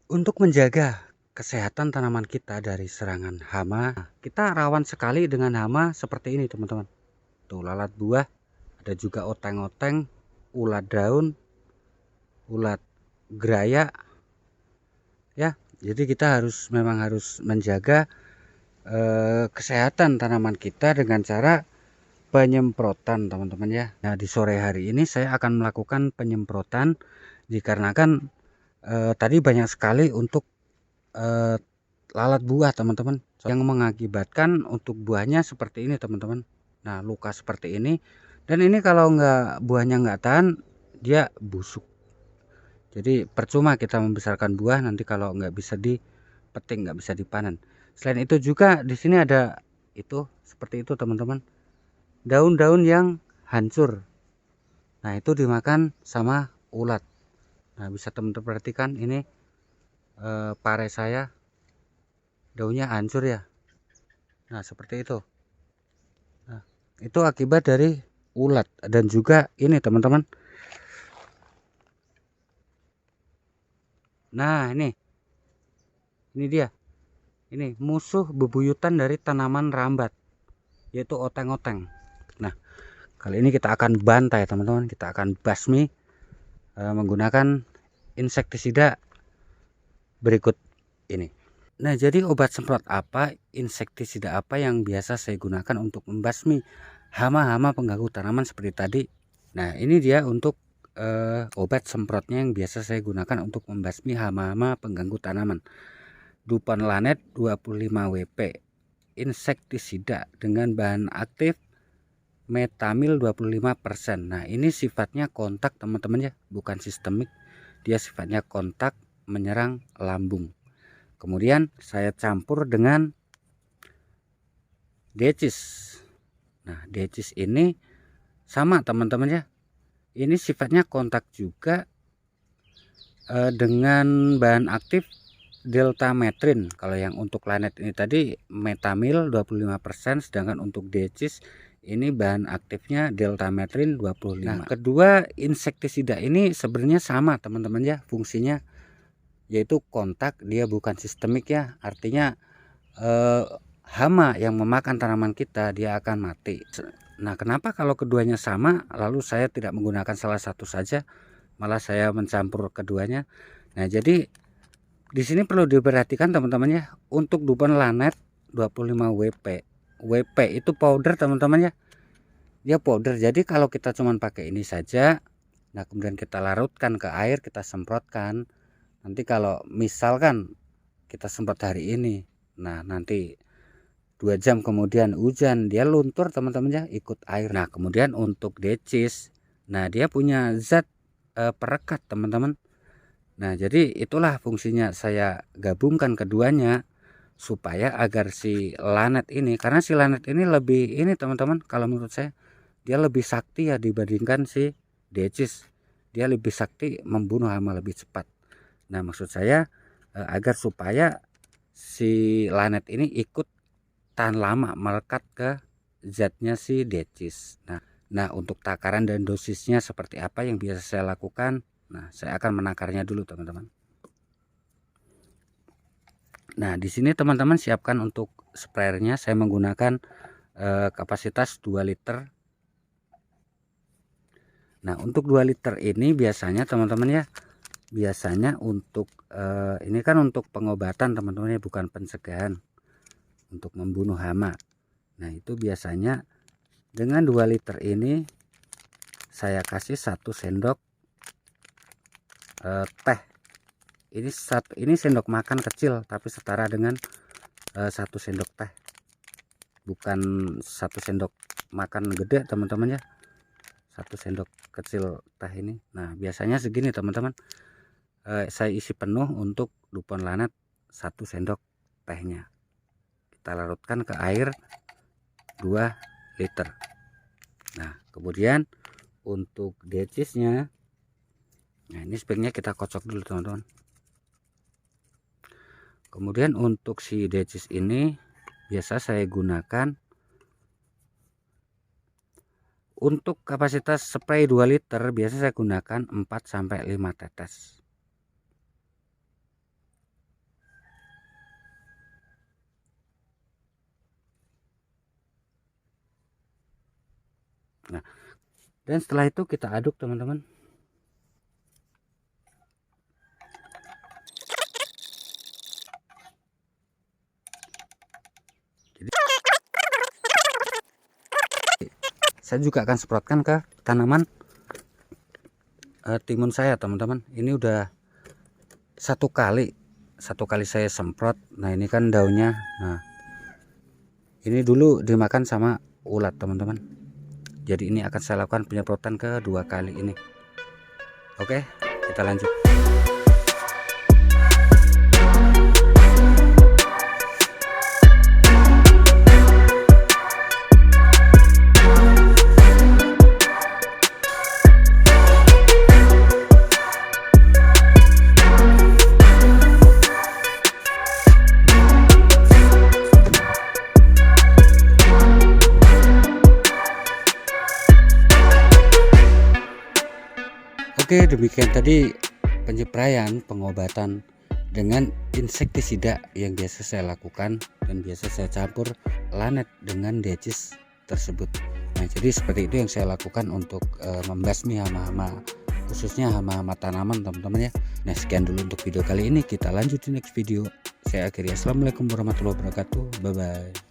Untuk menjaga kesehatan tanaman kita dari serangan hama, kita rawan sekali dengan hama seperti ini, teman-teman. Tuh, lalat buah, ada juga oteng-oteng, ulat daun, ulat geraya, ya. Jadi kita memang harus menjaga kesehatan tanaman kita dengan cara penyemprotan, teman-teman ya. Nah, di sore hari ini saya akan melakukan penyemprotan dikarenakan tadi banyak sekali untuk lalat buah, teman-teman, yang mengakibatkan untuk buahnya seperti ini, teman-teman. Nah, luka seperti ini, dan ini kalau buahnya nggak tahan, dia busuk. Jadi percuma kita membesarkan buah nanti kalau nggak bisa dipetik, nggak bisa dipanen. Selain itu juga di sini ada itu seperti itu, teman-teman, daun-daun yang hancur. Nah, itu dimakan sama ulat. Nah, bisa teman-teman perhatikan ini pare saya daunnya hancur ya. Nah, seperti itu. Nah, itu akibat dari ulat. Dan juga ini, teman-teman. Nah, ini dia. Ini musuh bebuyutan dari tanaman rambat, yaitu oteng-oteng. Nah, kali ini kita akan bantai, teman-teman. Kita akan basmi menggunakan insektisida berikut ini. Nah, jadi obat semprot apa, insektisida apa yang biasa saya gunakan untuk membasmi hama-hama pengganggu tanaman seperti tadi. Nah, ini dia untuk obat semprotnya yang biasa saya gunakan untuk membasmi hama-hama pengganggu tanaman. Dupanlanet 25 WP, insektisida dengan bahan aktif metamil 25%. Nah, ini sifatnya kontak, teman-teman ya, bukan sistemik. Dia sifatnya kontak, menyerang lambung. Kemudian saya campur dengan decis. Nah, decis ini sama, teman-teman ya. Ini sifatnya kontak juga dengan bahan aktif deltametrin. Kalau yang untuk lanet ini tadi metamil 25%, sedangkan untuk decis ini bahan aktifnya deltametrin 25. Nah, kedua insektisida ini sebenarnya sama, teman-teman ya, fungsinya yaitu kontak, dia bukan sistemik ya. Artinya hama yang memakan tanaman kita dia akan mati. Nah, kenapa kalau keduanya sama lalu saya tidak menggunakan salah satu saja, malah saya mencampur keduanya? Nah, jadi di sini perlu diperhatikan, teman-teman ya, untuk dupanlanet 25 WP. WP itu powder, teman-teman ya. Dia powder. Jadi kalau kita cuma pakai ini saja, nah kemudian kita larutkan ke air, kita semprotkan. Nanti kalau misalkan kita semprot hari ini, nah nanti 2 jam kemudian hujan, dia luntur, teman-teman ya, ikut air. Nah, kemudian untuk decis, nah dia punya zat perekat, teman-teman. Nah, jadi itulah fungsinya saya gabungkan keduanya supaya agar si lanet ini, karena si lanet ini lebih ini, teman-teman, kalau menurut saya dia lebih sakti ya dibandingkan si decis. Dia lebih sakti membunuh hama lebih cepat. Nah, maksud saya agar supaya si lanet ini ikut tahan lama melekat ke zatnya si decis. Nah, untuk takaran dan dosisnya seperti apa yang biasa saya lakukan? Nah, saya akan menakarnya dulu, teman-teman. Nah, di sini teman-teman siapkan untuk sprayernya. Saya menggunakan kapasitas 2 liter. Nah, untuk 2 liter ini biasanya, teman-teman ya, biasanya untuk ini kan untuk pengobatan, teman-teman ya, bukan pencegahan untuk membunuh hama. Nah, itu biasanya dengan 2 liter ini saya kasih 1 sendok teh. Ini sendok makan kecil tapi setara dengan 1 sendok teh, bukan 1 sendok makan gede, teman-teman ya. 1 sendok kecil teh ini. Nah, biasanya segini, teman-teman. Saya isi penuh untuk dupanlanet 1 sendok tehnya. Kita larutkan ke air 2 liter. Nah, kemudian untuk decisnya, nah ini sebaiknya kita kocok dulu, teman-teman. Kemudian untuk si decis ini biasa saya gunakan untuk kapasitas spray 2 liter, biasa saya gunakan 4 sampai 5 tetes. Nah, dan setelah itu kita aduk teman-teman. Jadi saya juga akan semprotkan ke tanaman timun saya teman-teman. Ini udah satu kali saya semprot. Nah ini kan daunnya, nah ini dulu dimakan sama ulat teman-teman, jadi ini akan saya lakukan penyemprotan kedua kali ini. Oke, kita lanjut. Oke, demikian tadi penyepraian pengobatan dengan insektisida yang biasa saya lakukan dan biasa saya campur lanet dengan decis tersebut. Nah, jadi seperti itu yang saya lakukan untuk membasmi hama-hama, khususnya hama-hama tanaman teman-teman ya. Nah, sekian dulu untuk video kali ini, kita lanjut di next video. Saya akhiri, assalamualaikum warahmatullahi wabarakatuh, bye bye.